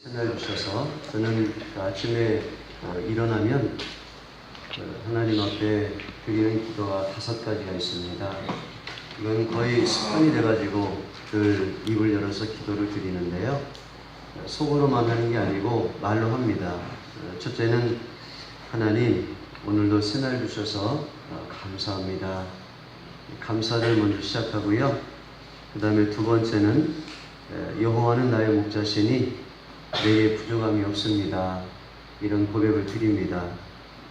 새날 주셔서 저는 아침에 일어나면 하나님 앞에 드리는 기도가 5가지가 있습니다. 이건 거의 습관이 돼가지고 늘 입을 열어서 기도를 드리는데요. 속으로만 하는 게 아니고 말로 합니다. 첫째는 하나님 오늘도 새날 주셔서 감사합니다. 감사를 먼저 시작하고요. 그 다음에 두 번째는 여호와는 나의 목자시니 내게 부족함이 없습니다. 이런 고백을 드립니다.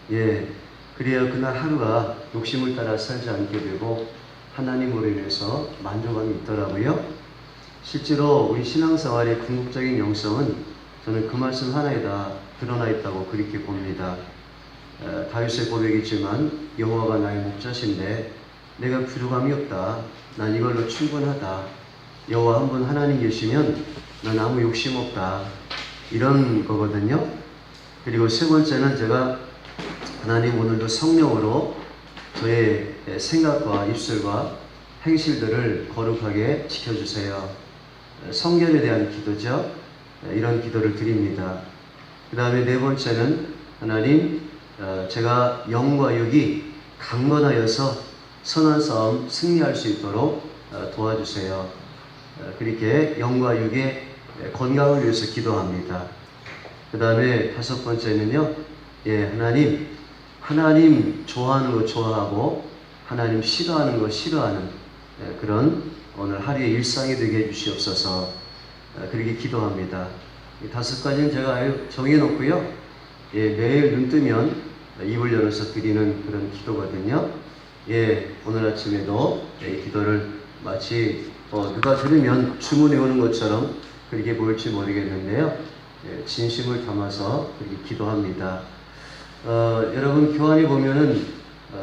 그래야 그날 하루가 욕심을 따라 살지 않게 되고 하나님으로 인해서 만족감이 있더라고요. 실제로 우리 신앙생활의 궁극적인 영성은 저는 그 말씀 하나에 다 드러나 있다고 그렇게 봅니다. 다윗의 고백이지만 여호와가 나의 목자신데 내가 부족함이 없다. 난 이걸로 충분하다. 여호와 한 분 하나님 계시면 난 아무 욕심 없다. 이런 거거든요. 그리고 세 번째는 제가 하나님 오늘도 성령으로 저의 생각과 입술과 행실들을 거룩하게 지켜주세요. 성결에 대한 기도죠. 이런 기도를 드립니다. 그 다음에 네 번째는 하나님 제가 영과 육이 강건하여서 선한 싸움 승리할 수 있도록 도와주세요. 그렇게 영과 육의 건강을 위해서 기도합니다. 그 다음에 5번째는요, 하나님 좋아하는 거 좋아하고 하나님 싫어하는 거 싫어하는 그런 오늘 하루의 일상이 되게 해주시옵소서. 그렇게 기도합니다. 이 5가지는 제가 정해놓고요, 매일 눈 뜨면 입을 열어서 드리는 그런 기도거든요. 오늘 아침에도 이 기도를 마치 누가 들으면 주문해 오는 것처럼 그렇게 보일지 모르겠는데요. 진심을 담아서 그렇게 기도합니다. 여러분 교환에 보면은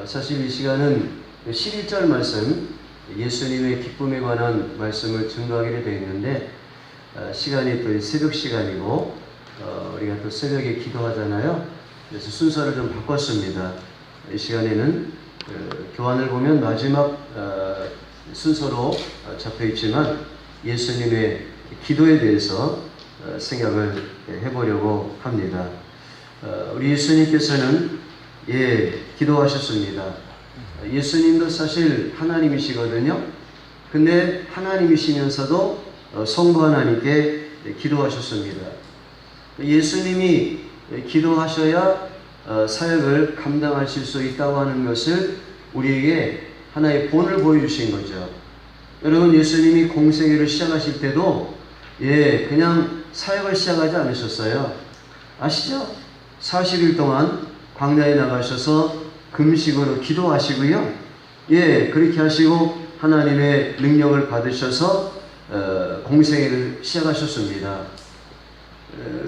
사실 이 시간은 11절 말씀 예수님의 기쁨에 관한 말씀을 증거하게 되어 있는데 시간이 또 새벽 시간이고 우리가 또 새벽에 기도하잖아요. 그래서 순서를 좀 바꿨습니다. 이 시간에는 교환을 보면 마지막 순서로 잡혀 있지만 예수님의 기도에 대해서 생각을 해보려고 합니다. 우리 예수님께서는 기도하셨습니다. 예수님도 사실 하나님이시거든요. 근데 하나님이시면서도 성부 하나님께 기도하셨습니다. 예수님이 기도하셔야 사역을 감당하실 수 있다고 하는 것을 우리에게 하나의 본을 보여주신 거죠. 여러분 예수님이 공생애를 시작하실 때도 그냥 사역을 시작하지 않으셨어요. 아시죠? 40일 동안 광야에 나가셔서 금식으로 기도하시고요. 그렇게 하시고 하나님의 능력을 받으셔서 공생애를 시작하셨습니다.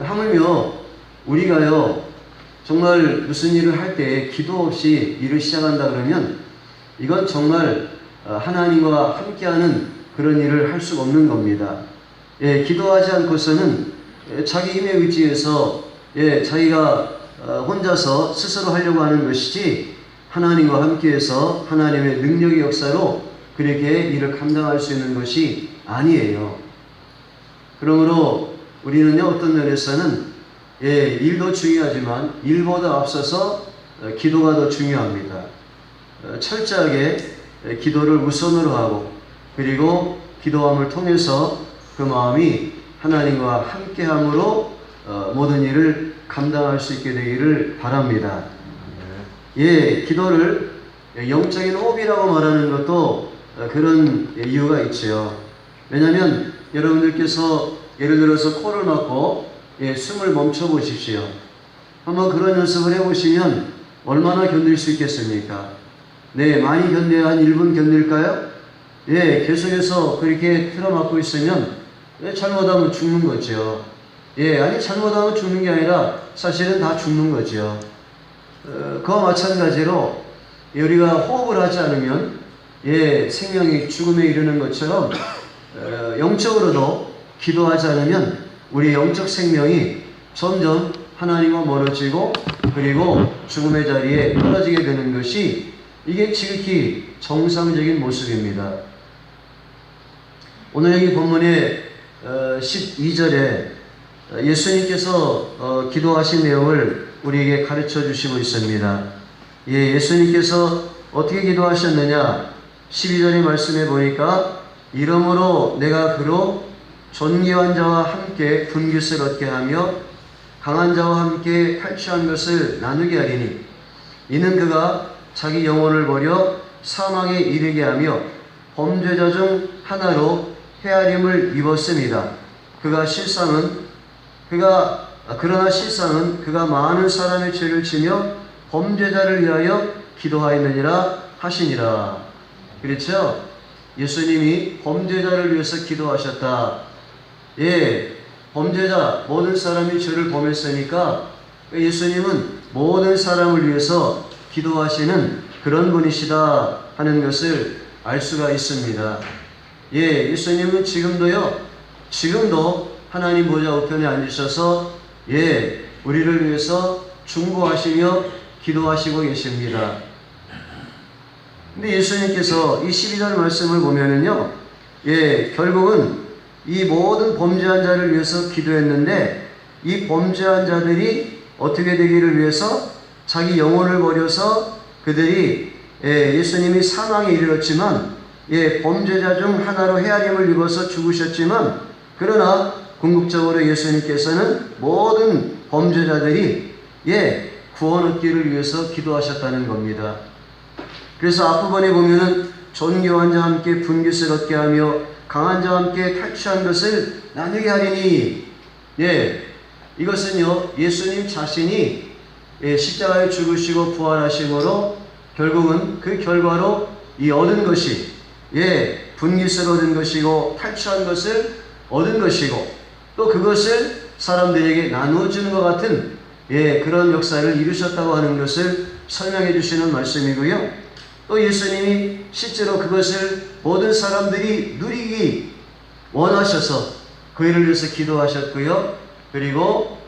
하물며 우리가요 정말 무슨 일을 할 때 기도 없이 일을 시작한다 그러면 이건 정말 하나님과 함께하는 그런 일을 할 수가 없는 겁니다. 기도하지 않고서는 자기 힘에 의지해서 자기가 혼자서 스스로 하려고 하는 것이지 하나님과 함께해서 하나님의 능력의 역사로 그렇게 일을 감당할 수 있는 것이 아니에요. 그러므로 우리는요 어떤 면에서는 일도 중요하지만 일보다 앞서서 기도가 더 중요합니다. 철저하게 기도를 우선으로 하고 그리고 기도함을 통해서 그 마음이 하나님과 함께함으로 모든 일을 감당할 수 있게 되기를 바랍니다. 기도를 영적인 호흡이라고 말하는 것도 그런 이유가 있죠. 왜냐하면 여러분들께서 예를 들어서 코를 막고 숨을 멈춰 보십시오. 한번 그런 연습을 해보시면 얼마나 견딜 수 있겠습니까? 많이 견뎌야 한 1분 견딜까요? 계속해서 그렇게 틀어막고 있으면 잘못하면 죽는 거죠. 아니 잘못하면 죽는 게 아니라 사실은 다 죽는 거죠. 그와 마찬가지로 우리가 호흡을 하지 않으면 생명이 죽음에 이르는 것처럼 영적으로도 기도하지 않으면 우리 영적 생명이 점점 하나님과 멀어지고 그리고 죽음의 자리에 떨어지게 되는 것이 이게 지극히 정상적인 모습입니다. 오늘 여기 본문의 12절에 예수님께서 기도하신 내용을 우리에게 가르쳐 주시고 있습니다. 예수님께서 어떻게 기도하셨느냐? 12절의 말씀에 보니까 이러므로 내가 그로 존귀한 자와 함께 분깃을 얻게 하며 강한 자와 함께 탈취한 것을 나누게 하리니 이는 그가 자기 영혼을 버려 사망에 이르게 하며 범죄자 중 하나로 헤아림을 입었습니다. 그러나 실상은 그가 많은 사람의 죄를 지며 범죄자를 위하여 기도하였느니라 하시니라. 그렇죠? 예수님이 범죄자를 위해서 기도하셨다. 범죄자, 모든 사람이 죄를 범했으니까 예수님은 모든 사람을 위해서 기도하시는 그런 분이시다 하는 것을 알 수가 있습니다. 예수님은 지금도 하나님 보좌 우편에 앉으셔서 우리를 위해서 중보하시며 기도하시고 계십니다. 근데 예수님께서 이 12절 말씀을 보면은요, 결국은 이 모든 범죄한 자를 위해서 기도했는데, 이 범죄한 자들이 어떻게 되기를 위해서 자기 영혼을 버려서 그들이 예수님이 사망에 이르렀지만, 범죄자 중 하나로 헤아림을 입어서 죽으셨지만, 그러나 궁극적으로 예수님께서는 모든 범죄자들이 구원 얻기를 위해서 기도하셨다는 겁니다. 그래서 앞부분에 보면은 존귀한 자와 함께 분깃을 얻게 하며 강한 자와 함께 탈취한 것을 나누게 하리니, 이것은요, 예수님 자신이 십자가에 죽으시고 부활하심으로 결국은 그 결과로 이 얻은 것이 분깃을 얻은 것이고 탈취한 것을 얻은 것이고 또 그것을 사람들에게 나누어주는 것 같은 그런 역사를 이루셨다고 하는 것을 설명해 주시는 말씀이고요. 또 예수님이 실제로 그것을 모든 사람들이 누리기 원하셔서 그 일을 위해서 기도하셨고요. 그리고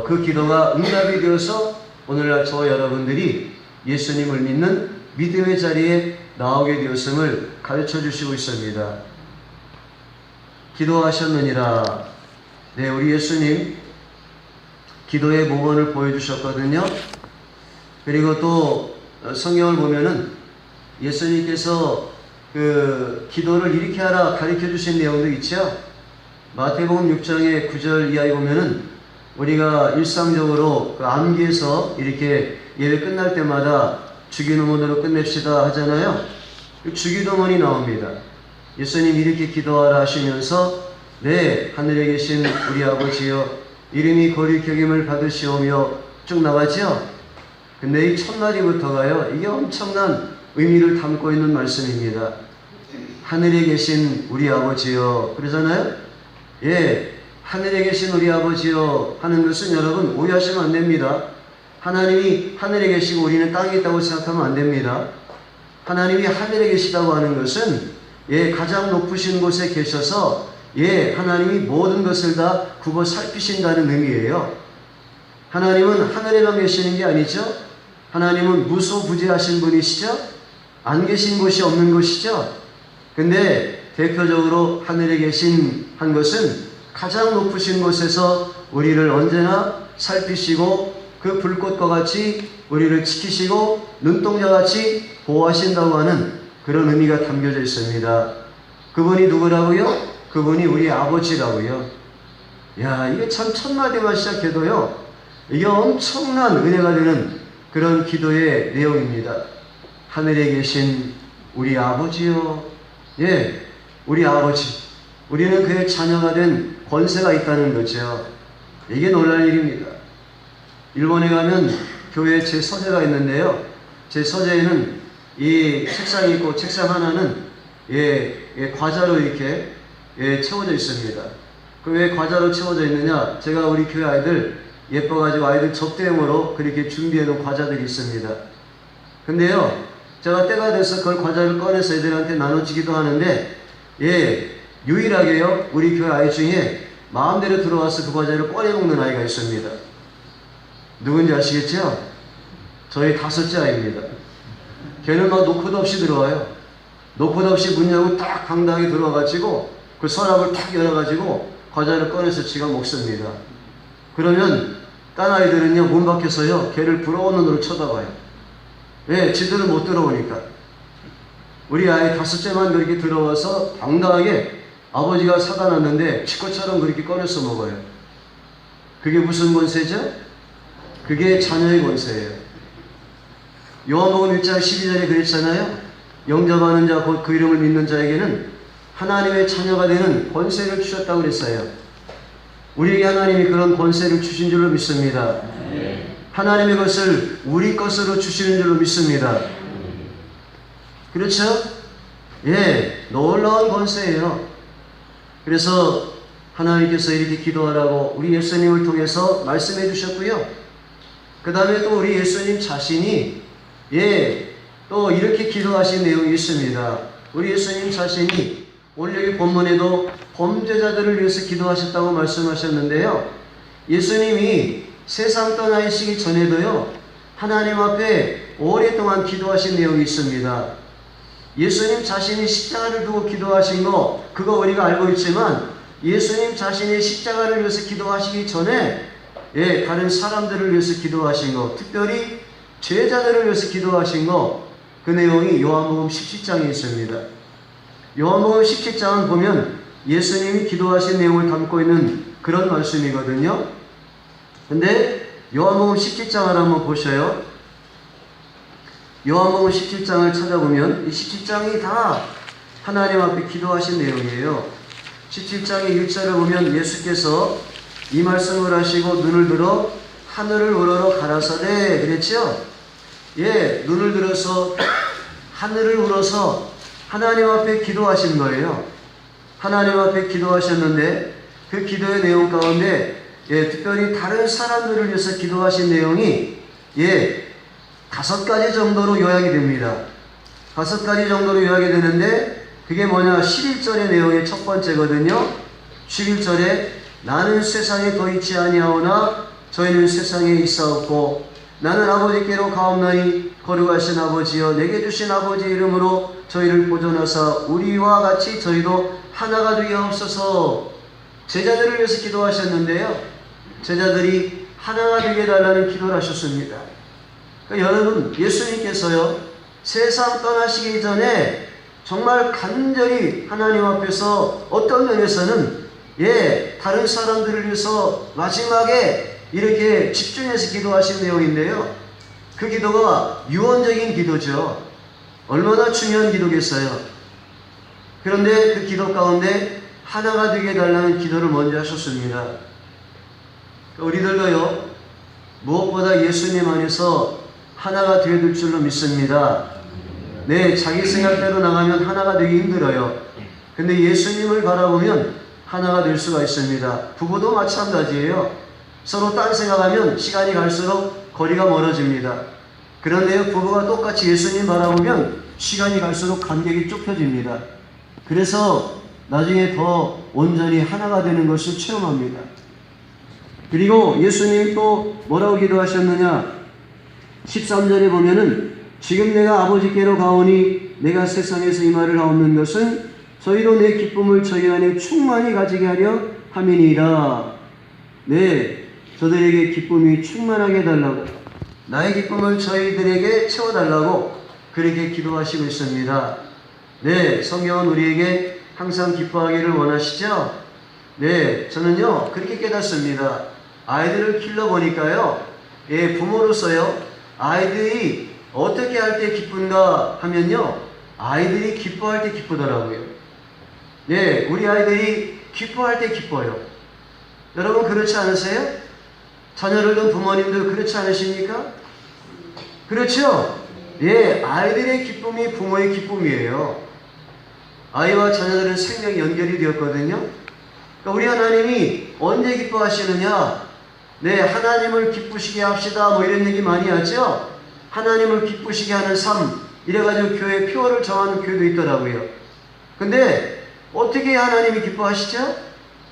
그 기도가 응답이 되어서 오늘날 저와 여러분들이 예수님을 믿는 믿음의 자리에 나오게 되었음을 가르쳐 주시고 있습니다. 기도하셨느니라. 우리 예수님 기도의 모범을 보여주셨거든요. 그리고 또 성경을 보면은 예수님께서 그 기도를 이렇게 하라 가르쳐 주신 내용도 있죠. 마태복음 6장의 9절 이하에 보면은 우리가 일상적으로 그 암기에서 이렇게 예배 끝날 때마다 주기도문으로 끝냅시다 하잖아요. 주기도문이 나옵니다. 예수님 이렇게 기도하라 하시면서 하늘에 계신 우리 아버지여 이름이 거룩히 여김을 받으시오며 쭉 나가죠. 근데 이 첫마디부터가요, 이게 엄청난 의미를 담고 있는 말씀입니다. 하늘에 계신 우리 아버지여 그러잖아요. 하늘에 계신 우리 아버지여 하는 것은 여러분 오해하시면 안 됩니다. 하나님이 하늘에 계시고 우리는 땅에 있다고 생각하면 안 됩니다. 하나님이 하늘에 계시다고 하는 것은 가장 높으신 곳에 계셔서 하나님이 모든 것을 다 굽어 살피신다는 의미예요. 하나님은 하늘에만 계시는 게 아니죠. 하나님은 무소부재하신 분이시죠. 안 계신 곳이 없는 곳이죠. 근데 대표적으로 하늘에 계신 한 것은 가장 높으신 곳에서 우리를 언제나 살피시고 그 불꽃과 같이 우리를 지키시고 눈동자같이 보호하신다고 하는 그런 의미가 담겨져 있습니다. 그분이 누구라고요? 그분이 우리 아버지라고요. 이게 참 첫마디만 시작해도요, 이게 엄청난 은혜가 되는 그런 기도의 내용입니다. 하늘에 계신 우리 아버지요. 우리 아버지. 우리는 그의 자녀가 된 권세가 있다는 거죠. 이게 놀랄 일입니다. 일본에 가면 교회에 제 서재가 있는데요. 제 서재에는 이 책상이 있고 책상 하나는 과자로 이렇게 채워져 있습니다. 그 왜 과자로 채워져 있느냐? 제가 우리 교회 아이들 예뻐가지고 아이들 접대용으로 그렇게 준비해 놓은 과자들이 있습니다. 근데요, 제가 때가 돼서 그걸 과자를 꺼내서 애들한테 나눠주기도 하는데, 유일하게요, 우리 교회 아이 중에 마음대로 들어와서 그 과자를 꺼내 먹는 아이가 있습니다. 누군지 아시겠죠? 저희 5째 아이입니다. 걔는 막 노크도 없이 들어와요. 노크도 없이 문 열고 딱 당당히 들어와가지고 그 서랍을 탁 열어가지고 과자를 꺼내서 지가 먹습니다. 그러면 딴 아이들은요, 문 밖에서요, 걔를 부러운 눈으로 쳐다봐요. 왜? 지들은 못 들어오니까. 우리 아이 5째만 그렇게 들어와서 당당하게 아버지가 사다 놨는데 치과처럼 그렇게 꺼내서 먹어요. 그게 무슨 권세죠? 그게 자녀의 권세예요. 요한복음 1장 12절에 그랬잖아요. 영접하는 자, 곧 그 이름을 믿는 자에게는 하나님의 자녀가 되는 권세를 주셨다고 그랬어요. 우리에게 하나님이 그런 권세를 주신 줄로 믿습니다. 하나님의 것을 우리 것으로 주시는 줄로 믿습니다. 그렇죠? 예, 놀라운 권세예요. 그래서 하나님께서 이렇게 기도하라고 우리 예수님을 통해서 말씀해 주셨고요. 그 다음에 또 우리 예수님 자신이 또 이렇게 기도하신 내용이 있습니다. 우리 예수님 자신이 오늘 여기 본문에도 범죄자들을 위해서 기도하셨다고 말씀하셨는데요. 예수님이 세상 떠나시기 전에도요, 하나님 앞에 오랫동안 기도하신 내용이 있습니다. 예수님 자신이 십자가를 두고 기도하신 거, 그거 우리가 알고 있지만 예수님 자신이 십자가를 위해서 기도하시기 전에 다른 사람들을 위해서 기도하신 거, 특별히 제자들을 위해서 기도하신 거, 그 내용이 요한복음 17장에 있습니다. 요한복음 17장은 보면 예수님이 기도하신 내용을 담고 있는 그런 말씀이거든요. 근데 요한복음 17장을 한번 보셔요. 요한복음 17장을 찾아보면 이 17장이 다 하나님 앞에 기도하신 내용이에요. 17장의 1절을 보면 예수께서 이 말씀을 하시고 눈을 들어 하늘을 우러러 가라사대 그랬죠? 눈을 들어서 하늘을 우러서 하나님 앞에 기도하신 거예요. 하나님 앞에 기도하셨는데 그 기도의 내용 가운데 특별히 다른 사람들을 위해서 기도하신 내용이 5가지 정도로 요약이 됩니다. 5가지 정도로 요약이 되는데 그게 뭐냐? 11절의 내용의 첫 번째거든요. 11절에 나는 세상에 더 있지 아니하오나 저희는 세상에 있사옵고 나는 아버지께로 가옵나니 거룩하신 아버지여 내게 주신 아버지 이름으로 저희를 보존하사 우리와 같이 저희도 하나가 되게 하옵소서. 제자들을 위해서 기도하셨는데요. 제자들이 하나가 되게 해달라는 기도를 하셨습니다. 그러니까 여러분, 예수님께서요, 세상 떠나시기 전에 정말 간절히 하나님 앞에서 어떤 면에서는 다른 사람들을 위해서 마지막에 이렇게 집중해서 기도하신 내용인데요. 그 기도가 유언적인 기도죠. 얼마나 중요한 기도겠어요. 그런데 그 기도 가운데 하나가 되게 해달라는 기도를 먼저 하셨습니다. 우리들도요, 무엇보다 예수님 안에서 하나가 되어줄 줄로 믿습니다. 자기 생각대로 나가면 하나가 되기 힘들어요. 근데 예수님을 바라보면 하나가 될 수가 있습니다. 부부도 마찬가지예요. 서로 딴 생각하면 시간이 갈수록 거리가 멀어집니다. 그런데요, 부부가 똑같이 예수님 바라보면 시간이 갈수록 간격이 좁혀집니다. 그래서 나중에 더 온전히 하나가 되는 것을 체험합니다. 그리고 예수님이 또 뭐라고 기도하셨느냐? 13절에 보면은 지금 내가 아버지께로 가오니 내가 세상에서 이 말을 하옵는 것은 저희로 내 기쁨을 저희 안에 충만히 가지게 하려 함이니이다. 저들에게 기쁨이 충만하게 해달라고, 나의 기쁨을 저희들에게 채워달라고 그렇게 기도하시고 있습니다. 성경은 우리에게 항상 기뻐하기를 원하시죠? 저는요, 그렇게 깨닫습니다. 아이들을 길러보니까요, 부모로서요, 아이들이 어떻게 할 때 기쁜가 하면요, 아이들이 기뻐할 때 기쁘더라고요. 우리 아이들이 기뻐할 때 기뻐요. 여러분 그렇지 않으세요? 자녀를 둔 부모님들 그렇지 않으십니까? 그렇죠? 아이들의 기쁨이 부모의 기쁨이에요. 아이와 자녀들은 생명이 연결이 되었거든요. 그러니까 우리 하나님이 언제 기뻐하시느냐? 하나님을 기쁘시게 합시다. 뭐 이런 얘기 많이 하죠? 하나님을 기쁘시게 하는 삶. 이래가지고 교회 표어를 정하는 교회도 있더라고요. 근데 어떻게 하나님이 기뻐하시죠?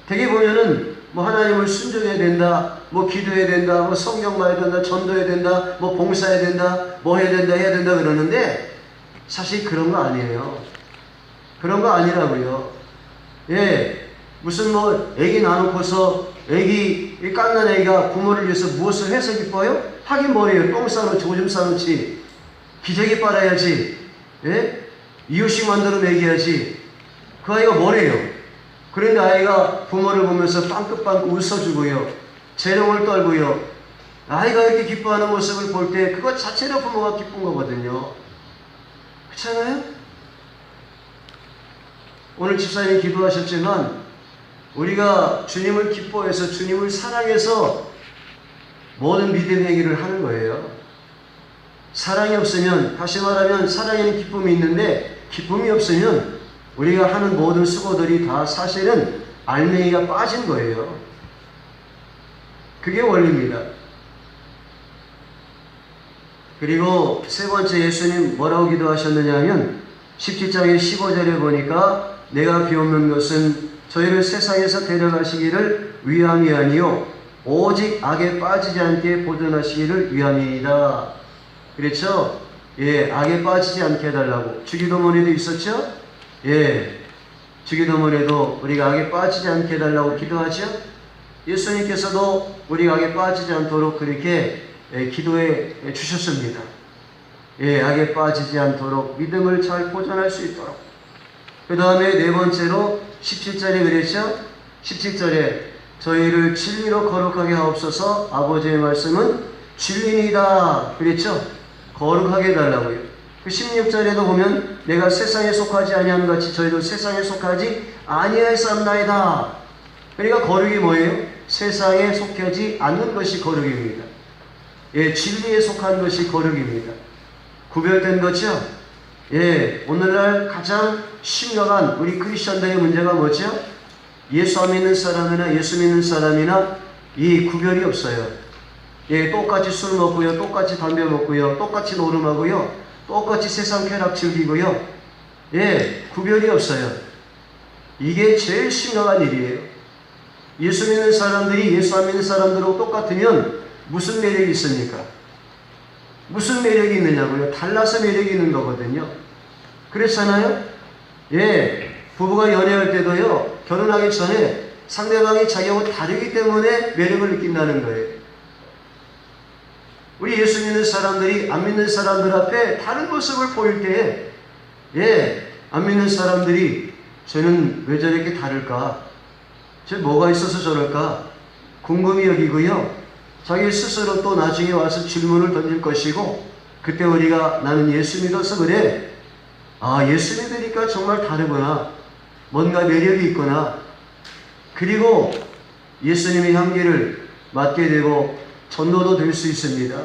되게 보면은 뭐 하나님을 순종해야 된다, 뭐 기도해야 된다, 뭐 성경 봐야 된다, 전도해야 된다, 뭐 봉사해야 된다, 뭐 해야 된다 그러는데 사실 그런 거 아니에요. 그런 거 아니라고요. 무슨 뭐 애기 나놓고서 애기 깐난 애기가 부모를 위해서 무엇을 해서 기뻐요? 하긴 뭐예요? 똥 싸놓지 오줌 싸놓지 기저귀 빨아야지 예? 이유식 만들어 먹여야지 그 아이가 뭐래요? 그런데 아이가 부모를 보면서 빵긋빵긋 웃어주고요 재롱을 떨고요 아이가 이렇게 기뻐하는 모습을 볼 때 그것 자체로 부모가 기쁜 거거든요. 그렇잖아요? 오늘 집사님이 기도하셨지만 우리가 주님을 기뻐해서 주님을 사랑해서 모든 믿음 행위를 하는 거예요. 사랑이 없으면, 다시 말하면 사랑에는 기쁨이 있는데 기쁨이 없으면 우리가 하는 모든 수고들이 다 사실은 알맹이가 빠진 거예요. 그게 원리입니다. 그리고 세 번째 예수님 뭐라고 기도하셨느냐 하면 17장의 15절에 보니까 내가 비옵는 것은 저희를 세상에서 데려가시기를 위함이 아니요 오직 악에 빠지지 않게 보존하시기를 위함이다. 그렇죠? 예, 악에 빠지지 않게 해달라고. 주기도문에도 있었죠? 예, 주기도문에도 우리가 악에 빠지지 않게 해달라고 기도하죠? 예수님께서도 우리가 악에 빠지지 않도록 그렇게 기도해 주셨습니다. 예, 악에 빠지지 않도록 믿음을 잘 보존할 수 있도록. 그 다음에 네 번째로 17절에 그랬죠? 17절에 저희를 진리로 거룩하게 하옵소서. 아버지의 말씀은 진리이다. 그랬죠? 거룩하게 해달라고요. 그 16절에도 보면 내가 세상에 속하지 아니함 같이 저희도 세상에 속하지 아니하였사옵나이다. 그러니까 거룩이 뭐예요? 세상에 속하지 않는 것이 거룩입니다. 예, 진리에 속한 것이 거룩입니다. 구별된 거죠? 예, 오늘날 가장 심각한 우리 크리스천들의 문제가 뭐죠? 예수 안 믿는 사람이나 예수 믿는 사람이나 이 구별이 없어요. 예, 똑같이 술 먹고요, 똑같이 담배 먹고요, 똑같이 노름하고요, 똑같이 세상 쾌락 즐기고요. 예, 구별이 없어요. 이게 제일 심각한 일이에요. 예수 믿는 사람들이 예수 안 믿는 사람들하고 똑같으면 무슨 매력이 있습니까? 무슨 매력이 있느냐고요? 달라서 매력이 있는 거거든요. 그렇잖아요? 예, 부부가 연애할 때도요, 결혼하기 전에 상대방이 자기하고 다르기 때문에 매력을 느낀다는 거예요. 우리 예수 믿는 사람들이 안 믿는 사람들 앞에 다른 모습을 보일 때에, 예, 안 믿는 사람들이 쟤는 왜 저렇게 다를까? 쟤 뭐가 있어서 저럴까? 궁금히 여기고요. 자기 스스로 또 나중에 와서 질문을 던질 것이고 그때 우리가 나는 예수 믿어서 그래. 아, 예수 믿으니까 정말 다르구나. 뭔가 매력이 있구나. 그리고 예수님의 향기를 맡게 되고 전도도 될 수 있습니다.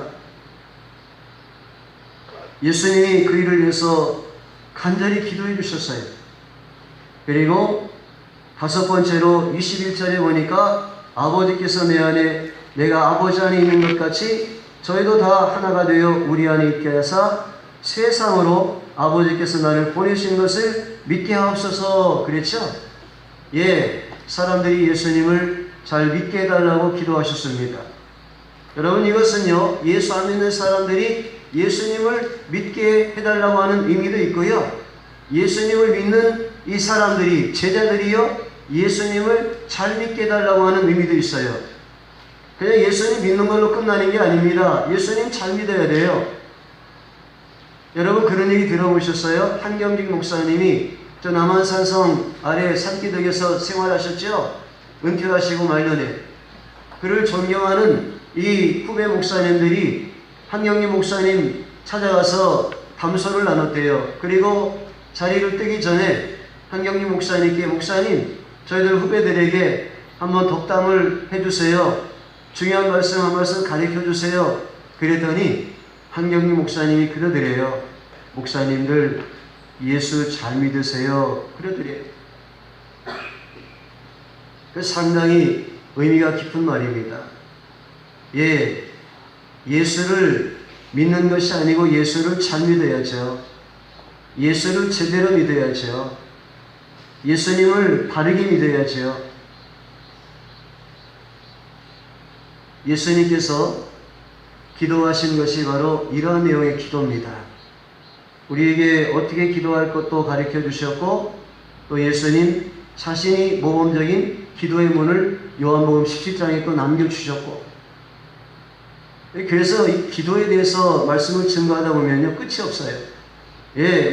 예수님이 그 일을 위해서 간절히 기도해 주셨어요. 그리고 다섯 번째로 21절에 보니까 아버지께서 내 안에 내가 아버지 안에 있는 것 같이 저희도 다 하나가 되어 우리 안에 있게 하사 세상으로 아버지께서 나를 보내신 것을 믿게 하옵소서. 그랬죠? 예, 사람들이 예수님을 잘 믿게 해달라고 기도하셨습니다. 여러분, 이것은요, 예수 안 믿는 사람들이 예수님을 믿게 해달라고 하는 의미도 있고요, 예수님을 믿는 이 사람들이, 제자들이요, 예수님을 잘 믿게 해달라고 하는 의미도 있어요. 그냥 예수님 믿는 걸로 끝나는 게 아닙니다. 예수님 잘 믿어야 돼요. 여러분, 그런 얘기 들어보셨어요? 한경직 목사님이 저 남한산성 아래 산기덕에서 생활하셨죠? 은퇴하시고 말년에. 그를 존경하는 이 후배 목사님들이 한경직 목사님 찾아가서 담소를 나눴대요. 그리고 자리를 뜨기 전에 한경직 목사님께 목사님, 저희들 후배들에게 한번 덕담을 해주세요. 중요한 말씀 한 말씀 가르쳐 주세요. 그랬더니 한경림 목사님이 그러더래요. 목사님들 예수 잘 믿으세요. 그러더래요. 그 상당히 의미가 깊은 말입니다. 예, 예수를 믿는 것이 아니고 예수를 잘 믿어야죠. 예수를 제대로 믿어야죠. 예수님을 바르게 믿어야죠. 예수님께서 기도하신 것이 바로 이러한 내용의 기도입니다. 우리에게 어떻게 기도할 것도 가르쳐 주셨고, 또 예수님 자신이 모범적인 기도의 문을 요한복음 17장에 또 남겨주셨고, 그래서 이 기도에 대해서 말씀을 증거하다 보면요, 끝이 없어요.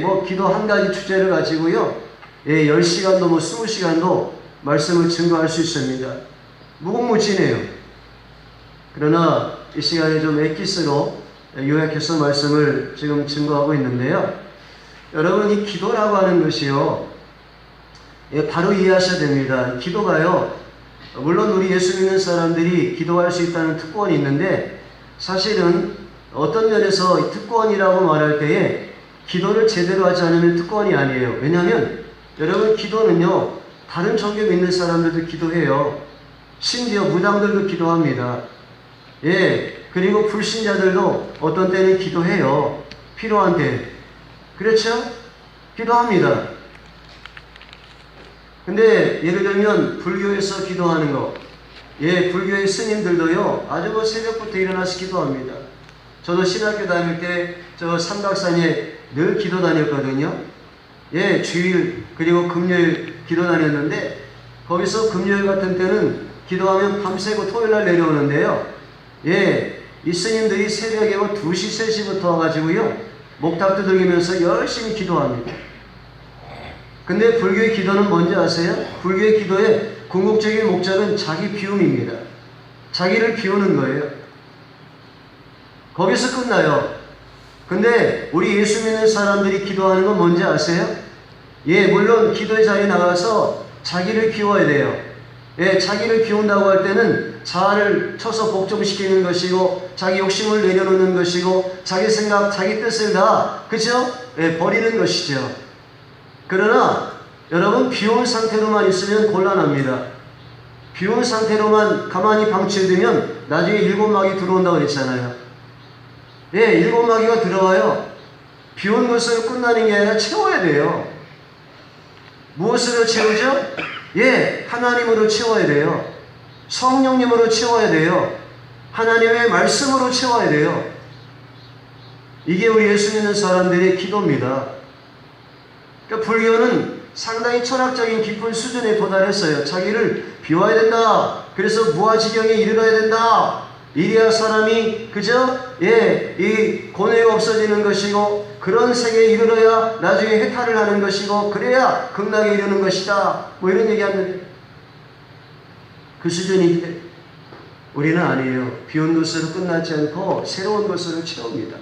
뭐 기도 한 가지 주제를 가지고요, 10시간도 20시간도 말씀을 증거할 수 있습니다. 무궁무진해요. 그러나 이 시간에 좀 엑기스로 요약해서 말씀을 지금 증거하고 있는데요. 여러분, 이 기도라고 하는 것이요, 바로 이해하셔야 됩니다. 기도가요, 물론 우리 예수 믿는 사람들이 기도할 수 있다는 특권이 있는데, 사실은 어떤 면에서 특권이라고 말할 때에 기도를 제대로 하지 않으면 특권이 아니에요. 왜냐하면 여러분, 기도는요, 다른 종교 믿는 사람들도 기도해요. 심지어 무당들도 기도합니다. 그리고 불신자들도 어떤 때는 기도해요. 필요한 때. 그렇죠? 기도합니다. 근데 예를 들면 불교에서 기도하는 거, 불교의 스님들도요, 아주 새벽부터 일어나서 기도합니다. 저도 신학교 다닐 때 저 삼각산에 늘 기도 다녔거든요. 주일 그리고 금요일 기도 다녔는데, 거기서 금요일 같은 때는 기도하면 밤새고 토요일날 내려오는데요. 이 스님들이 새벽에 2시, 3시부터 와가지고요, 목탁 두들기면서 열심히 기도합니다. 근데 불교의 기도는 뭔지 아세요? 불교의 기도의 궁극적인 목적은 자기 비움입니다. 자기를 비우는 거예요. 거기서 끝나요. 근데 우리 예수 믿는 사람들이 기도하는 건 뭔지 아세요? 물론 기도의 자리에 나가서 자기를 비워야 돼요. 자기를 비운다고 할 때는 자아를 쳐서 복종시키는 것이고, 자기 욕심을 내려놓는 것이고, 자기 생각, 자기 뜻을 다, 그죠? 버리는 것이죠. 그러나 여러분, 비운 상태로만 있으면 곤란합니다. 비운 상태로만 가만히 방치해두면 나중에 7마귀 들어온다고 그랬잖아요. 7마귀가 들어와요. 비운 것으로 끝나는 게 아니라 채워야 돼요. 무엇으로 채우죠? 하나님으로 채워야 돼요. 성령님으로 채워야 돼요. 하나님의 말씀으로 채워야 돼요. 이게 우리 예수 믿는 사람들의 기도입니다. 그러니까 불교는 상당히 철학적인 깊은 수준에 도달했어요. 자기를 비워야 된다. 그래서 무아지경에 이르러야 된다. 이래야 사람이, 그죠? 이 고뇌가 없어지는 것이고, 그런 세계에 이르러야 나중에 해탈을 하는 것이고, 그래야 극락에 이르는 것이다. 뭐 이런 얘기 하는데, 그 수준인데, 우리는 아니에요. 비운 것으로 끝나지 않고 새로운 것으로 채웁니다.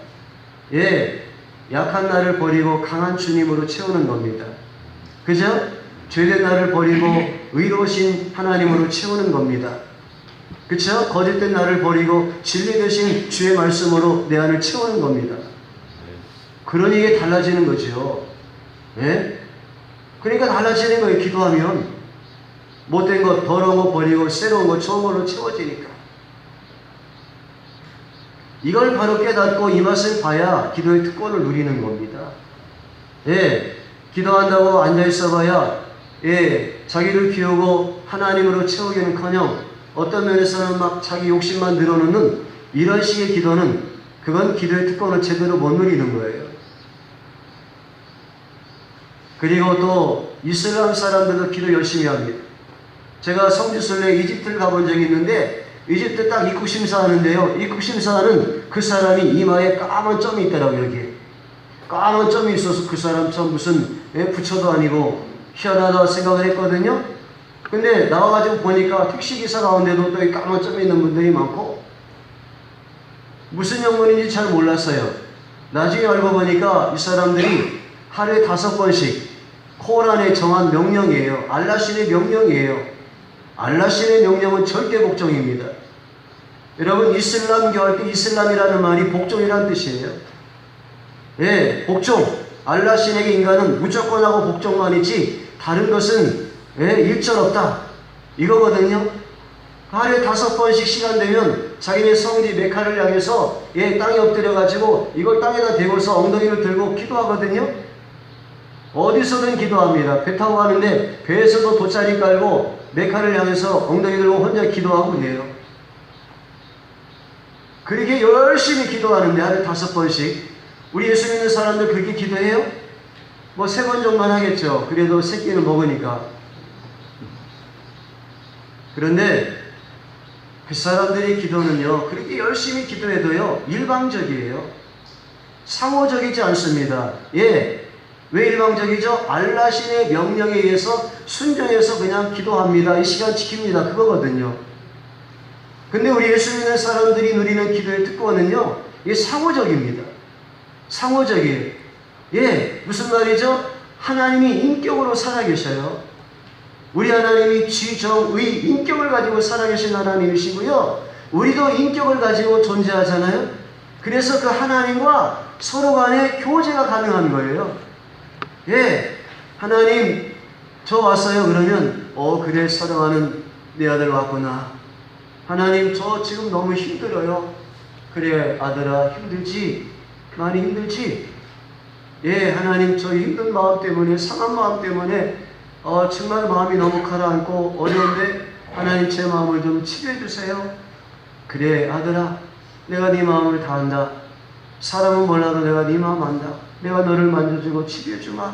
약한 나를 버리고 강한 주님으로 채우는 겁니다. 그죠? 죄된 나를 버리고 의로우신 하나님으로 채우는 겁니다. 그쵸? 거짓된 나를 버리고 진리 되신 주의 말씀으로 내 안을 채우는 겁니다. 그러니 이게 달라지는 거죠. 그러니까 달라지는 거예요. 기도하면 못된 것, 더러운 거 버리고 새로운 거, 좋은 걸로 채워지니까. 이걸 바로 깨닫고 이 맛을 봐야 기도의 특권을 누리는 겁니다. 기도한다고 앉아있어 봐야 자기를 비우고 하나님으로 채우기는커녕 어떤 면에서는 막 자기 욕심만 늘어놓는 이런 식의 기도는, 그건 기도의 특권을 제대로 못 누리는 거예요. 그리고 또 이슬람 사람들도 기도 열심히 합니다. 제가 성지순례 이집트를 가본 적이 있는데, 이집트 딱 입국 심사하는데요, 입국 심사하는 그 사람이 이마에 까만 점이 있더라고요. 여기에 까만 점이 있어서 그 사람 참 무슨 부처도 아니고 희한하다 생각을 했거든요. 근데 나와가지고 보니까 택시기사 가운데도 또 이 까만 점이 있는 분들이 많고, 무슨 영문인지 잘 몰랐어요. 나중에 알고 보니까 이 사람들이 하루에 5번씩 코란에 정한 명령이에요. 알라신의 명령이에요. 알라신의 명령은 절대 복종입니다. 여러분, 이슬람교 할 때 이슬람이라는 말이 복종이라는 뜻이에요. 복종. 알라신에게 인간은 무조건 하고 복종만 있지 다른 것은 일절 없다. 이거거든요. 하루에 5번씩 시간 되면 자기네 성지 메카를 향해서 땅에 엎드려가지고 이걸 땅에다 대고서 엉덩이를 들고 기도하거든요. 어디서든 기도합니다. 배 타고 가는데 배에서도 돗자리 깔고 메카를 향해서 엉덩이 들고 혼자 기도하고 그래요. 그렇게 열심히 기도하는데 하루에 5번씩. 우리 예수 믿는 사람들 그렇게 기도해요? 뭐 3번 정도는 하겠죠. 그래도 새끼를 먹으니까. 그런데 그 사람들의 기도는요, 그렇게 열심히 기도해도요, 일방적이에요. 상호적이지 않습니다. 예. 왜 일방적이죠? 알라신의 명령에 의해서 순종해서 그냥 기도합니다. 이 시간 지킵니다. 그거거든요. 근데 우리 예수 믿는 사람들이 누리는 기도의 특권은요, 이게 상호적입니다. 상호적이에요. 예. 무슨 말이죠? 하나님이 인격으로 살아계셔요. 우리 하나님이 지, 정, 의, 인격을 가지고 살아계신 하나님이시고요. 우리도 인격을 가지고 존재하잖아요. 그래서 그 하나님과 서로 간에 교제가 가능한 거예요. 예, 하나님 저 왔어요. 그러면 그래 사랑하는 내 아들 왔구나. 하나님 저 지금 너무 힘들어요. 그래 아들아 힘들지? 많이 힘들지? 예, 하나님 저 힘든 마음 때문에 상한 마음 때문에 정말 마음이 너무 가라앉고 어려운데 하나님 제 마음을 좀 치료해 주세요. 그래 아들아 내가 네 마음을 다 안다. 사람은 몰라도 내가 네 마음 안다. 내가 너를 만져주고 치료해 주마.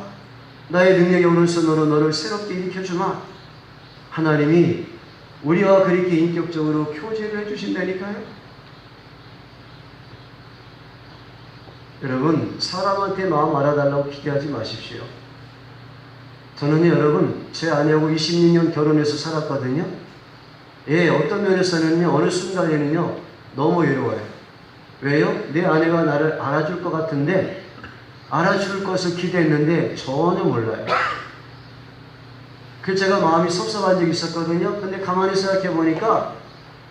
나의 능력의 오른손으로 너를 새롭게 일으켜주마. 하나님이 우리와 그렇게 인격적으로 교제를 해주신다니까요. 여러분 사람한테 마음 알아달라고 기대하지 마십시오. 저는 여러분 제 아내하고 26년 결혼해서 살았거든요. 예, 어떤 면에서는요 어느 순간에는요 너무 외로워요. 왜요? 내 아내가 나를 알아줄 것 같은데 알아줄 것을 기대했는데 전혀 몰라요. 그래서 제가 마음이 섭섭한 적이 있었거든요. 근데 가만히 생각해 보니까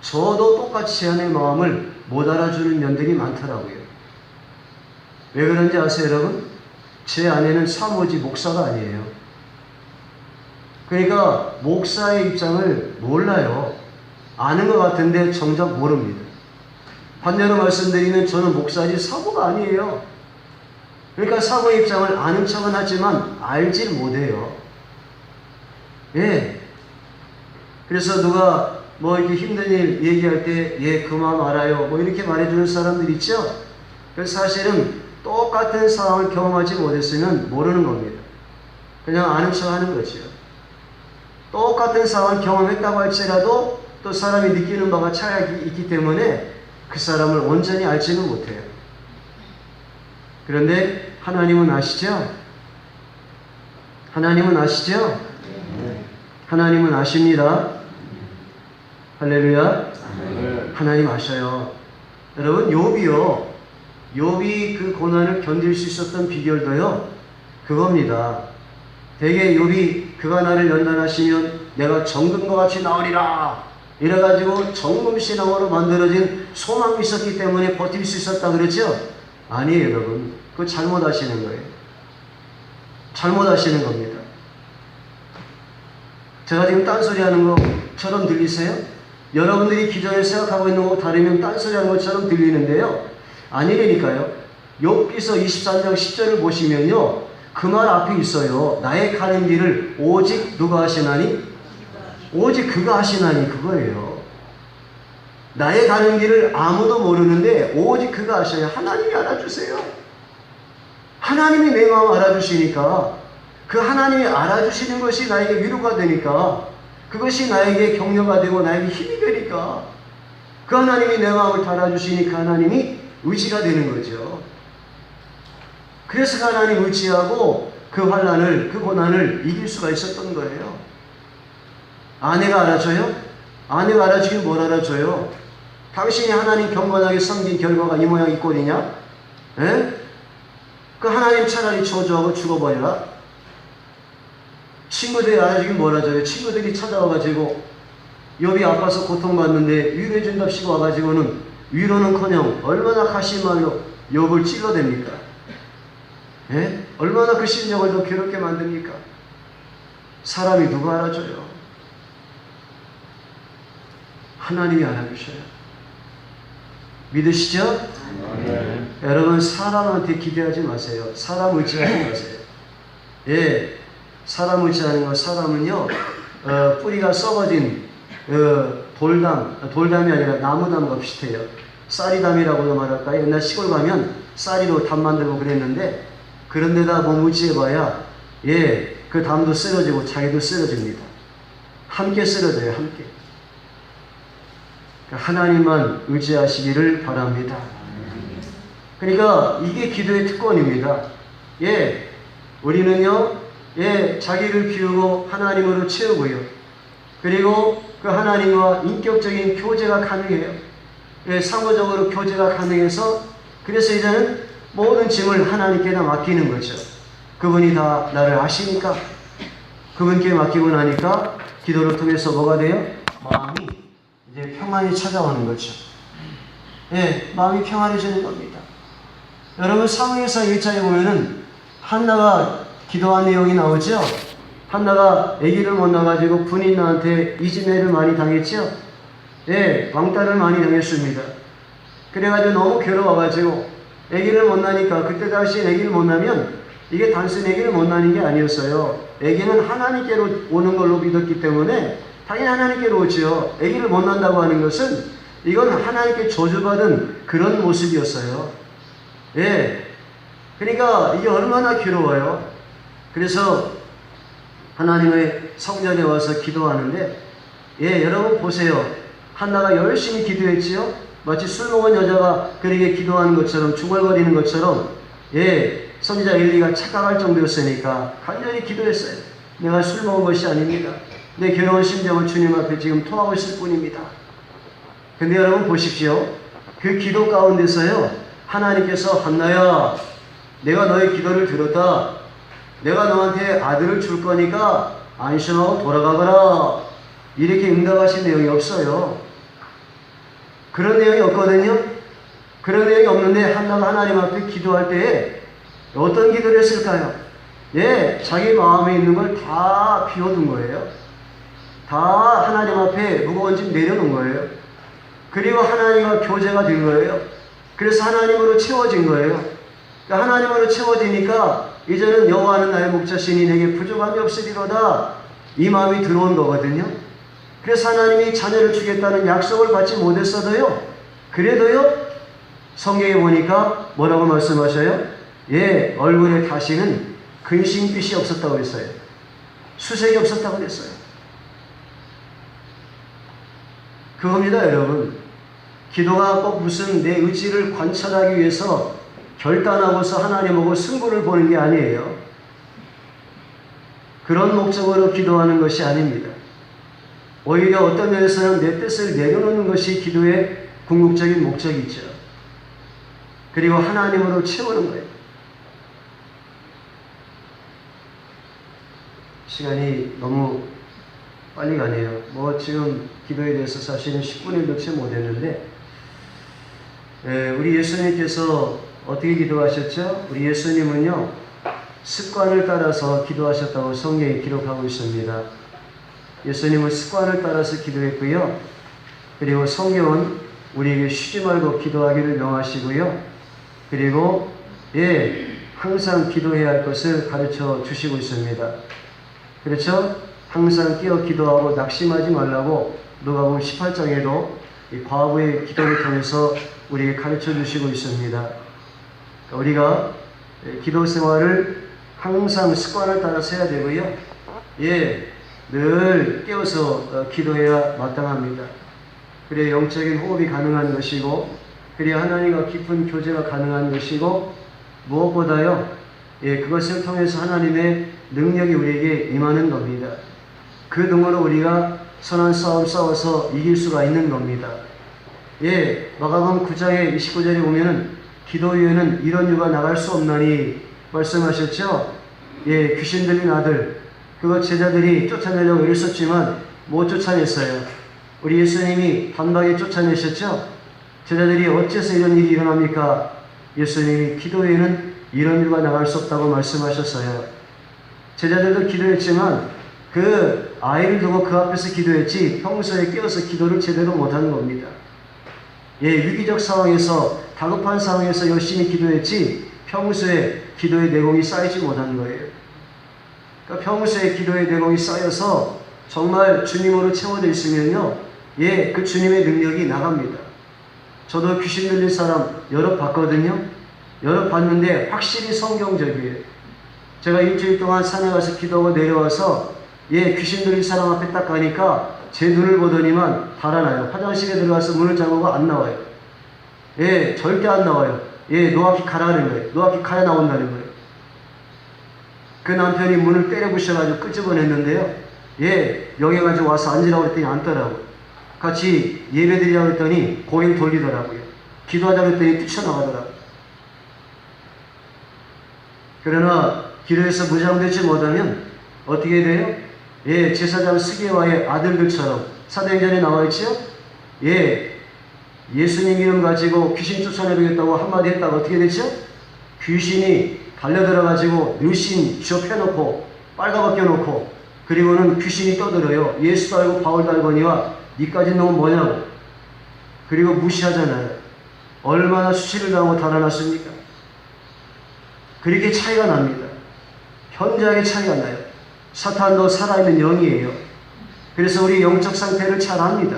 저도 똑같이 제 아내의 마음을 못 알아주는 면들이 많더라고요. 왜 그런지 아세요 여러분? 제 아내는 사모지 목사가 아니에요. 그러니까 목사의 입장을 몰라요. 아는 것 같은데 정작 모릅니다. 반대로 말씀드리면 저는 목사지 사모가 아니에요. 그러니까 사모의 입장을 아는 척은 하지만 알질 못해요. 예. 그래서 누가 뭐 이렇게 힘든 일 얘기할 때 예, 그 마음 알아요. 뭐 이렇게 말해주는 사람들 있죠? 그래서 사실은 똑같은 상황을 경험하지 못했으면 모르는 겁니다. 그냥 아는 척 하는 거죠. 똑같은 상황을 경험했다고 할지라도 또 사람이 느끼는 바가 차이가 있기 때문에 그 사람을 온전히 알지는 못해요. 그런데 하나님은 아시죠? 하나님은 아시죠? 하나님은 아십니다. 할렐루야. 하나님 아셔요. 여러분 욥이요. 욥이 그 고난을 견딜 수 있었던 비결도요. 그겁니다. 대개 욥이 그가 나를 연단하시면 내가 정금과 같이 나으리라. 이래가지고 정금신앙으로 만들어진 소망이 있었기 때문에 버틸 수 있었다 그랬죠? 아니에요 여러분. 그거 잘못하시는 거예요. 잘못하시는 겁니다. 제가 지금 딴소리 하는 것처럼 들리세요? 여러분들이 기존에 생각하고 있는 거 다르면 딴소리 하는 것처럼 들리는데요. 아니라니까요. 욥기서 23장 10절을 보시면요. 그 말 앞에 있어요. 나의 가는 길을 오직 누가 하시나니? 오직 그가 하시나니 그거예요. 나의 가는 길을 아무도 모르는데 오직 그가 하셔요. 하나님이 알아주세요. 하나님이 내 마음 알아주시니까 그 하나님이 알아주시는 것이 나에게 위로가 되니까 그것이 나에게 격려가 되고 나에게 힘이 되니까 그 하나님이 내 마음을 달아주시니 그 하나님이 의지가 되는 거죠. 그래서 그 하나님 의지하고 그 환난을 그 고난을 이길 수가 있었던 거예요. 아내가 알아줘요? 아내가 알아주긴 뭘 알아줘요? 당신이 하나님 경건하게 섬긴 결과가 이 모양 이 꼴이냐? 에? 그 하나님 차라리 저주하고 죽어버려라. 친구들이 알아주긴 뭘 알아줘요? 친구들이 찾아와가지고 욥이 아파서 고통받는데 위로해준답시고 와가지고는 위로는커녕 얼마나 가신 말로 욥을 찔러댑니까? 예? 얼마나 그 심령을 더 괴롭게 만듭니까? 사람이 누가 알아줘요? 하나님이 알아주셔요. 믿으시죠? 네. 여러분 사람한테 기대하지 마세요. 사람 의지하지 마세요. 예, 사람 의지하는 건 사람은요 뿌리가 썩어진 돌담이 아니라 나무담과 비슷해요. 쌀이담이라고도 말할까요? 옛날 시골 가면 쌀이로 담 만들고 그랬는데 그런 데다 몸 의지해봐야 예, 그 담도 쓰러지고 자기도 쓰러집니다. 함께 쓰러져요. 함께. 하나님만 의지하시기를 바랍니다. 그러니까 이게 기도의 특권입니다. 예, 우리는요, 예, 자기를 비우고 하나님으로 채우고요. 그리고 그 하나님과 인격적인 교제가 가능해요. 예, 상호적으로 교제가 가능해서 그래서 이제는 모든 짐을 하나님께다 맡기는 거죠. 그분이 다 나를 아시니까 그분께 맡기고 나니까 기도를 통해서 뭐가 돼요? 마음이 이제 평안이 찾아오는 거죠. 예, 마음이 평안해지는 겁니다. 여러분 사무엘상 1장에 보면은 한나가 기도한 내용이 나오죠. 한나가 아기를 못 낳아가지고 군인한테 이지매를 많이 당했죠. 예, 왕따를 많이 당했습니다. 그래가지고 너무 괴로워가지고 아기를 못 낳으니까 그때 당시 아기를 못 낳으면 이게 단순히 아기를 못 낳는 게 아니었어요. 아기는 하나님께로 오는 걸로 믿었기 때문에 당연히 하나님께로 오죠. 아기를 못 낳는다고 하는 것은 이건 하나님께 저주받은 그런 모습이었어요. 예, 그러니까 이게 얼마나 괴로워요. 그래서 하나님의 성전에 와서 기도하는데, 예, 여러분 보세요. 한나가 열심히 기도했지요. 마치 술 먹은 여자가 그에게 기도하는 것처럼 중얼거리는 것처럼, 예, 선지자 엘리가 착각할 정도였으니까 간절히 기도했어요. 내가 술 먹은 것이 아닙니다. 내 괴로운 심정을 주님 앞에 지금 토하고 있을 뿐입니다. 근데 여러분 보십시오. 그 기도 가운데서요, 하나님께서 한나야, 내가 너의 기도를 들었다. 내가 너한테 아들을 줄 거니까 안심하고 돌아가거라. 이렇게 응답하신 내용이 없어요. 그런 내용이 없거든요. 그런 내용이 없는데 한나가 하나님 앞에 기도할 때에 어떤 기도를 했을까요? 예, 자기 마음에 있는 걸 다 비워둔 거예요. 다 하나님 앞에 무거운 짐 내려놓은 거예요. 그리고 하나님과 교제가 된 거예요. 그래서 하나님으로 채워진 거예요. 그러니까 하나님으로 채워지니까 이제는 여호와는 나의 목자시니 내게 부족함이 없으리로다. 이 마음이 들어온 거거든요. 그래서 하나님이 자녀를 주겠다는 약속을 받지 못했어도요. 그래도요. 성경에 보니까 뭐라고 말씀하셔요? 예, 얼굴에 다시는 근심빛이 없었다고 했어요. 수색이 없었다고 했어요. 그겁니다, 여러분. 기도가 꼭 무슨 내 의지를 관찰하기 위해서 결단하고서 하나님하고 승부를 보는 게 아니에요. 그런 목적으로 기도하는 것이 아닙니다. 오히려 어떤 면에서는 내 뜻을 내려놓는 것이 기도의 궁극적인 목적이죠. 그리고 하나님으로 채우는 거예요. 시간이 너무 빨리 가네요. 뭐 지금 기도에 대해서 사실은 10분일도 채 못했는데, 우리 예수님께서 어떻게 기도하셨죠? 우리 예수님은요, 습관을 따라서 기도하셨다고 성경에 기록하고 있습니다. 예수님은 습관을 따라서 기도했고요. 그리고 성경은 우리에게 쉬지 말고 기도하기를 명하시고요. 그리고 예, 항상 기도해야 할 것을 가르쳐 주시고 있습니다. 그렇죠? 항상 끼어 기도하고 낙심하지 말라고 누가복음 18장에도 이 과부의 기도를 통해서 우리에게 가르쳐 주시고 있습니다. 우리가 기도 생활을 항상 습관을 따라서 해야 되고요. 예, 늘 깨어서 기도해야 마땅합니다. 그래야 영적인 호흡이 가능한 것이고, 그래야 하나님과 깊은 교제가 가능한 것이고, 무엇보다요, 예, 그것을 통해서 하나님의 능력이 우리에게 임하는 겁니다. 그 능으로 우리가 선한 싸움 싸워서 이길 수가 있는 겁니다. 예, 마가복음 9장의 29절에 보면은 기도 위에는 이런 유가 나갈 수 없나니 말씀하셨죠? 예, 귀신 들린 아들, 그거 제자들이 쫓아내려고 애를 썼지만 못 쫓아냈어요. 우리 예수님이 단박에 쫓아내셨죠? 제자들이 어째서 이런 일이 일어납니까? 예수님이 기도 외에는 이런 유가 나갈 수 없다고 말씀하셨어요. 제자들도 기도했지만 그 아이를 두고 그 앞에서 기도했지 평소에 깨어서 기도를 제대로 못하는 겁니다. 예, 위기적 상황에서 다급한 상황에서 열심히 기도했지 평소에 기도의 내공이 쌓이지 못한 거예요. 그러니까 평소에 기도의 내공이 쌓여서 정말 주님으로 채워져 있으면요, 예, 그 주님의 능력이 나갑니다. 저도 귀신 들린 사람 여러 봤거든요. 여러 봤는데 확실히 성경적이에요. 제가 일주일 동안 산에 가서 기도하고 내려와서 예, 귀신 들린 사람 앞에 딱 가니까 제 눈을 보더니만 달아나요. 화장실에 들어가서 문을 잠그고 안 나와요. 예, 절대 안 나와요. 예, 노랗게 가라는 거예요. 노랗게 가야 나온다는 거예요. 그 남편이 문을 때려 부셔가지고 끄집어냈는데요. 예, 여기 가지고 와서 앉으라고 했더니 앉더라고요. 같이 예배 드리라고 했더니 고행 돌리더라고요. 기도하자고 했더니 뛰쳐나가더라고요. 그러나 기도해서 무장되지 못하면 어떻게 돼요? 예, 제사장 스게와의 아들들처럼 사도행전에 나와 있죠? 예, 예수님 이름 가지고 귀신 쫓아내겠다고 한마디 했다가 어떻게 됐죠? 귀신이 달려들어가지고 유신 쥐어펴놓고 빨가벗겨 놓고 그리고는 귀신이 떠들어요. 예수도 알고 바울도 알거니와 니까지 놈은 뭐냐고. 그리고 무시하잖아요. 얼마나 수치를 당하고 달아났습니까? 그렇게 차이가 납니다. 현저하게 차이가 나요. 사탄도 살아있는 영이에요. 그래서 우리 영적 상태를 잘 압니다.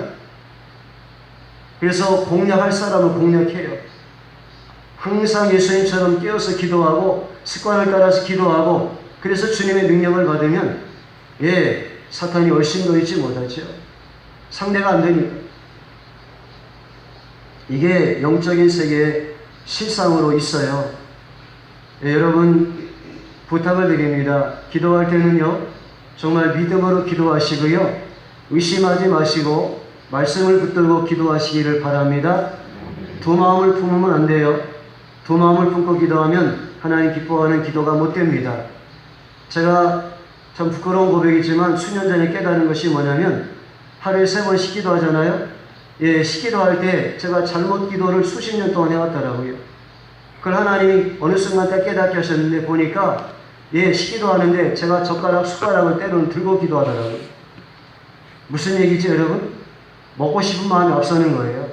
그래서 공략할 사람은 공략해요. 항상 예수님처럼 깨어서 기도하고 습관을 따라서 기도하고 그래서 주님의 능력을 받으면 예, 사탄이 얼씬도 있지 못하죠. 상대가 안 되니까. 이게 영적인 세계의 실상으로 있어요. 예, 여러분 부탁을 드립니다. 기도할 때는요 정말 믿음으로 기도하시고요 의심하지 마시고 말씀을 붙들고 기도하시기를 바랍니다. 두 마음을 품으면 안 돼요. 두 마음을 품고 기도하면 하나님 기뻐하는 기도가 못 됩니다. 제가 참 부끄러운 고백이지만 수년 전에 깨달은 것이 뭐냐면 하루에 3번씩 기도하잖아요. 예, 기도할 때 제가 잘못 기도를 수십 년 동안 해왔더라고요. 그걸 하나님이 어느 순간 때 깨닫게 하셨는데 보니까 예, 기도하는데 제가 젓가락, 숟가락을 때로는 들고 기도하더라고요. 무슨 얘기지 여러분? 먹고 싶은 마음이 앞서는 거예요.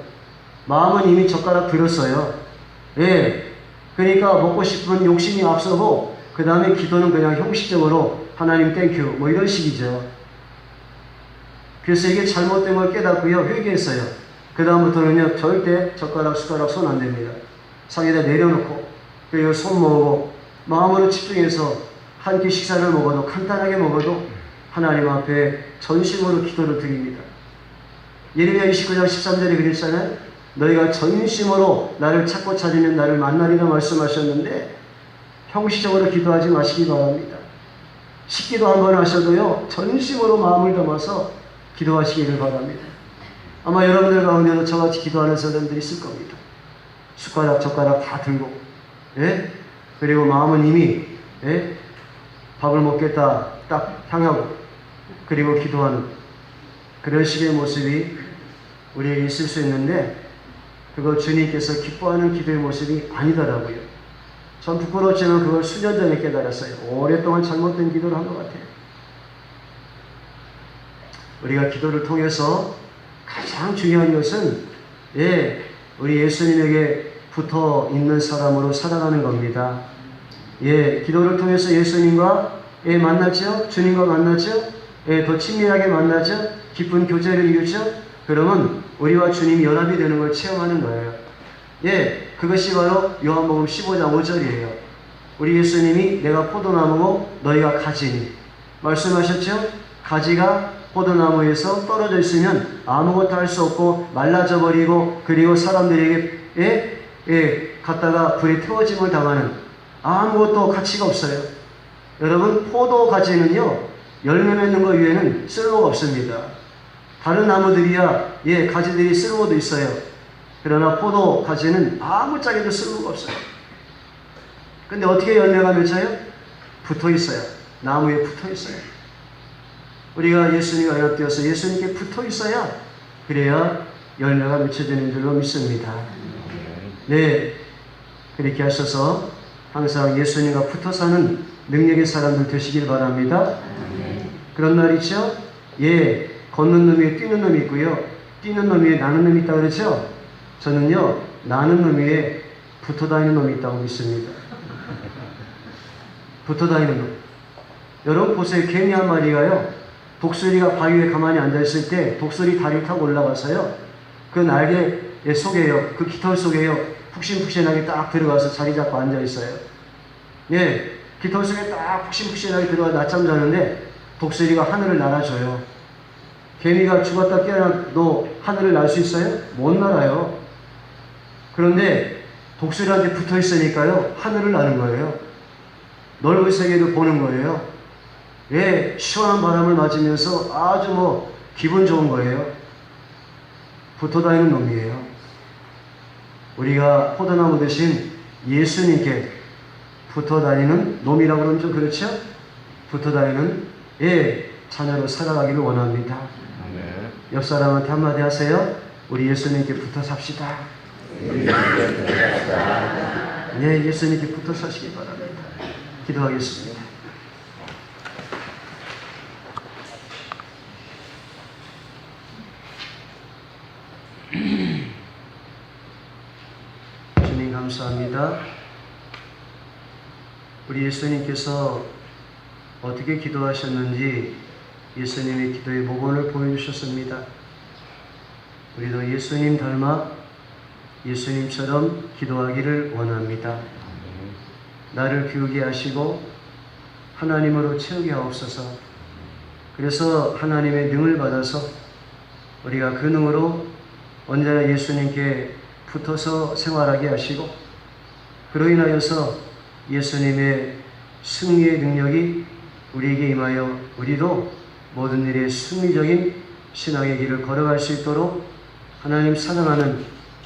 마음은 이미 젓가락 들었어요. 예, 그러니까 먹고 싶은 욕심이 앞서고 그 다음에 기도는 그냥 형식적으로 하나님 땡큐 뭐 이런 식이죠. 그래서 이게 잘못된 걸 깨닫고요 회개했어요. 그 다음부터는요 절대 젓가락, 숟가락 손 안 됩니다. 상에다 내려놓고 그리고 손 모으고 마음으로 집중해서 한 끼 식사를 먹어도 간단하게 먹어도 하나님 앞에 전심으로 기도를 드립니다. 예레미야 29장 13절에 그랬잖아요. 너희가 전심으로 나를 찾고 찾으면 나를 만나리라 말씀하셨는데 형식적으로 기도하지 마시기 바랍니다. 식기도 한번 하셔도요 전심으로 마음을 담아서 기도하시기를 바랍니다. 아마 여러분들 가운데도 저같이 기도하는 사람들이 있을 겁니다. 숟가락 젓가락 다 들고 예? 그리고 마음은 이미 예? 밥을 먹겠다 딱 향하고 그리고 기도하는 그런 식의 모습이 우리에게 있을 수 있는데 그거 주님께서 기뻐하는 기도의 모습이 아니더라고요. 전 부끄럽지만 그걸 수년 전에 깨달았어요. 오랫동안 잘못된 기도를 한 것 같아요. 우리가 기도를 통해서 가장 중요한 것은 예, 우리 예수님에게 붙어 있는 사람으로 살아가는 겁니다. 예, 기도를 통해서 예수님과 예, 만나죠? 주님과 만나죠? 예, 더 친밀하게 만나죠? 깊은 교제를 이루죠? 그러면 우리와 주님이 연합이 되는 걸 체험하는 거예요. 예, 그것이 바로 요한복음 15장 5절이에요. 우리 예수님이 내가 포도나무고 너희가 가지니 말씀하셨죠? 가지가 포도나무에서 떨어져 있으면 아무것도 할 수 없고 말라져 버리고 그리고 사람들에게 갖다가 불에 태워짐을 당하는 아무것도 가치가 없어요. 여러분 포도 가지는요 열매 맺는 것 외에는 쓸모가 없습니다. 다른 나무들이야 예 가지들이 쓸모도 있어요. 그러나 포도 가지는 아무짝에도 쓸모가 없어요. 근데 어떻게 열매가 맺혀요? 붙어 있어요. 나무에 붙어 있어요. 우리가 예수님과 연합되어서 예수님께 붙어 있어야 그래야 열매가 맺혀지는 줄로 믿습니다. 네, 그렇게 하셔서 항상 예수님과 붙어 사는 능력의 사람들 되시길 바랍니다. 그런 말 있죠? 예, 걷는 놈 위에 뛰는 놈이 있고요. 뛰는 놈 위에 나는 놈이 있다고 그랬죠? 저는요, 나는 놈 위에 붙어 다니는 놈이 있다고 믿습니다. 붙어 다니는 놈. 여러분 보세요. 개미 한 마리가요. 독수리가 바위 위에 가만히 앉아있을 때 독수리 다리를 타고 올라가서요. 그 날개 속에요. 그 깃털 속에요. 푹신푹신하게 딱 들어가서 자리 잡고 앉아있어요. 예, 깃털 속에 딱 푹신푹신하게 들어가 낮잠 자는데 독수리가 하늘을 날아줘요. 개미가 죽었다 깨어나도 하늘을 날 수 있어요? 못 날아요. 그런데 독수리한테 붙어 있으니까요, 하늘을 나는 거예요. 넓은 세계를 보는 거예요. 왜? 시원한 바람을 맞으면서 아주 기분 좋은 거예요. 붙어 다니는 놈이에요. 우리가 포도나무 대신 예수님께 붙어 다니는 놈이라고 그러면 좀 그렇죠? 붙어 다니는 자녀로 살아가기를 원합니다. 옆 사람한테 한마디 하세요. 우리 예수님께 붙어 삽시다. 네, 예수님께 붙어 사시기 바랍니다. 기도하겠습니다. 주님 감사합니다. 우리 예수님께서 어떻게 기도하셨는지 예수님의 기도의 모본을 보여주셨습니다. 우리도 예수님 닮아 예수님처럼 기도하기를 원합니다. 나를 비우게 하시고 하나님으로 채우게 하옵소서. 그래서 하나님의 능을 받아서 우리가 그 능으로 언제나 예수님께 붙어서 생활하게 하시고, 그로 인하여서 예수님의 승리의 능력이 우리에게 임하여 우리도 모든 일에 승리적인 신앙의 길을 걸어갈 수 있도록 하나님 사랑하는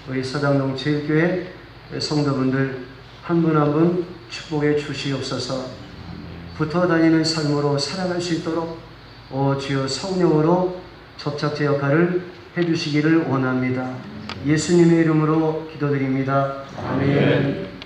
우리 사당동 제일교회 성도분들 한 분 한 분 축복해 주시옵소서. 붙어 다니는 삶으로 살아갈 수 있도록 주여 성령으로 접착제 역할을 해주시기를 원합니다. 예수님의 이름으로 기도드립니다. 아멘.